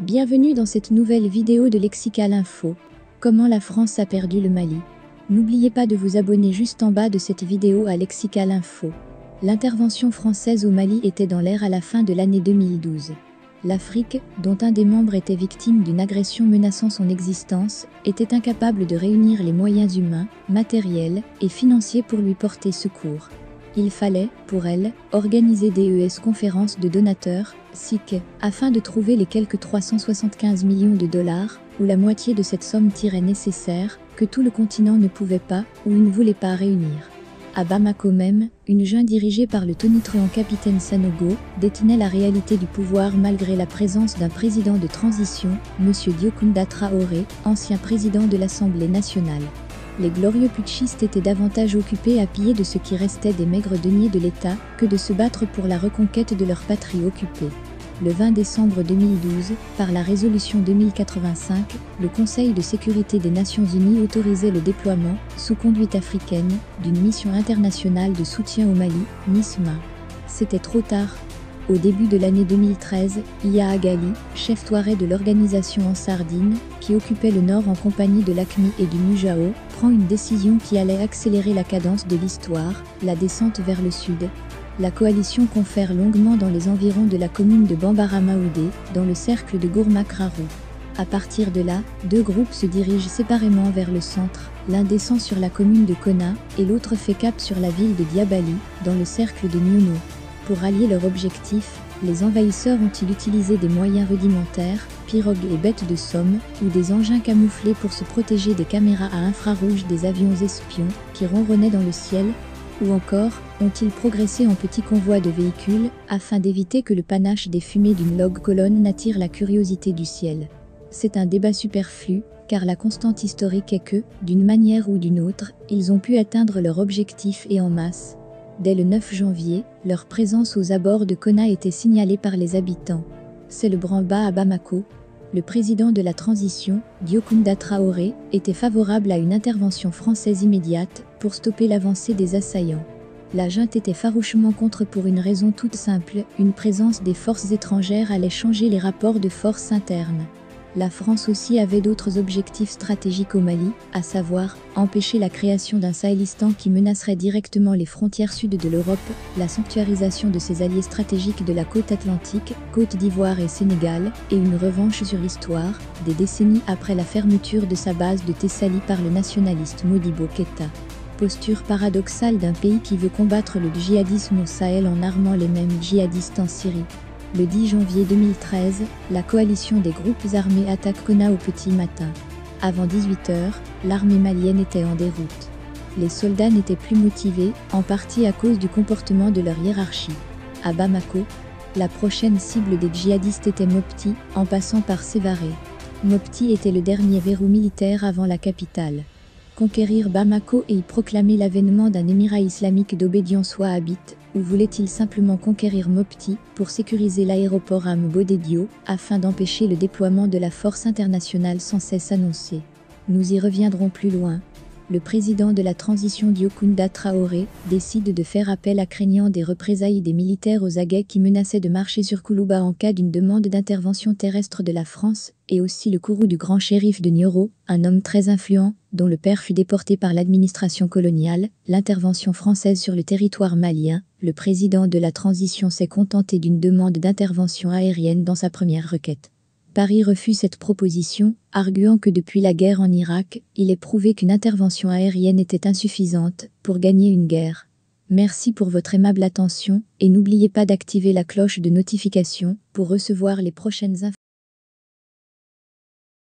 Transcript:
Bienvenue dans cette nouvelle vidéo de Lexical Info. Comment la France a perdu le Mali. N'oubliez pas de vous abonner juste en bas de cette vidéo à Lexical Info. L'intervention française au Mali était dans l'air à la fin de l'année 2012. L'Afrique, dont un des membres était victime d'une agression menaçant son existence, était incapable de réunir les moyens humains, matériels et financiers pour lui porter secours. Il fallait, pour elle, organiser des conférences de donateurs, SIC, afin de trouver les quelques 375 millions de dollars, ou la moitié de cette somme nécessaire, que tout le continent ne pouvait pas, ou ne voulait pas réunir. À Bamako même, une junte dirigée par le tonitruant capitaine Sanogo détenait la réalité du pouvoir malgré la présence d'un président de transition, M. Diokounda Traoré, ancien président de l'Assemblée nationale. Les glorieux putschistes étaient davantage occupés à piller de ce qui restait des maigres deniers de l'État que de se battre pour la reconquête de leur patrie occupée. Le 20 décembre 2012, par la résolution 2085, le Conseil de sécurité des Nations Unies autorisait le déploiement, sous conduite africaine, d'une mission internationale de soutien au Mali, MISMA. C'était trop tard. Au début de l'année 2013, Yahya Gali, chef touareg de l'organisation en Sardine, qui occupait le nord en compagnie de l'AQMI et du Mujao, prend une décision qui allait accélérer la cadence de l'histoire, la descente vers le sud. La coalition confère longuement dans les environs de la commune de Bambara-Maoudé, dans le cercle de Gourmak-Rarou. À partir de là, deux groupes se dirigent séparément vers le centre, l'un descend sur la commune de Konna, et l'autre fait cap sur la ville de Diabali, dans le cercle de Niono. Pour allier leur objectif, les envahisseurs ont-ils utilisé des moyens rudimentaires, pirogues et bêtes de somme, ou des engins camouflés pour se protéger des caméras à infrarouge des avions espions, qui ronronnaient dans le ciel, ou encore, ont-ils progressé en petits convois de véhicules, afin d'éviter que le panache des fumées d'une longue colonne n'attire la curiosité du ciel. C'est un débat superflu, car la constante historique est que, d'une manière ou d'une autre, ils ont pu atteindre leur objectif et en masse. Dès le 9 janvier, leur présence aux abords de Konna était signalée par les habitants. C'est le branle-bas à Bamako. Le président de la transition, Diokounda Traoré, était favorable à une intervention française immédiate pour stopper l'avancée des assaillants. La junte était farouchement contre pour une raison toute simple, une présence des forces étrangères allait changer les rapports de force internes. La France aussi avait d'autres objectifs stratégiques au Mali, à savoir, empêcher la création d'un Sahélistan qui menacerait directement les frontières sud de l'Europe, la sanctuarisation de ses alliés stratégiques de la côte atlantique, Côte d'Ivoire et Sénégal, et une revanche sur l'histoire, des décennies après la fermeture de sa base de Thessalie par le nationaliste Modibo Keïta. Posture paradoxale d'un pays qui veut combattre le djihadisme au Sahel en armant les mêmes djihadistes en Syrie. Le 10 janvier 2013, la coalition des groupes armés attaque Konna au petit matin. Avant 18 h, l'armée malienne était en déroute. Les soldats n'étaient plus motivés, en partie à cause du comportement de leur hiérarchie. À Bamako, la prochaine cible des djihadistes était Mopti, en passant par Sévaré. Mopti était le dernier verrou militaire avant la capitale. Conquérir Bamako et y proclamer l'avènement d'un émirat islamique d'obédience wahhabite, ou voulait-il simplement conquérir Mopti pour sécuriser l'aéroport à Mbodédio, afin d'empêcher le déploiement de la force internationale sans cesse annoncée? Nous y reviendrons plus loin. Le président de la transition Diokounda Traoré décide de faire appel à craignant des représailles des militaires aux aguets qui menaçaient de marcher sur Koulouba en cas d'une demande d'intervention terrestre de la France, et aussi le courroux du grand shérif de Nioro, un homme très influent, dont le père fut déporté par l'administration coloniale, l'intervention française sur le territoire malien. Le président de la transition s'est contenté d'une demande d'intervention aérienne dans sa première requête. Paris refuse cette proposition, arguant que depuis la guerre en Irak, il est prouvé qu'une intervention aérienne était insuffisante pour gagner une guerre. Merci pour votre aimable attention, et n'oubliez pas d'activer la cloche de notification pour recevoir les prochaines informations.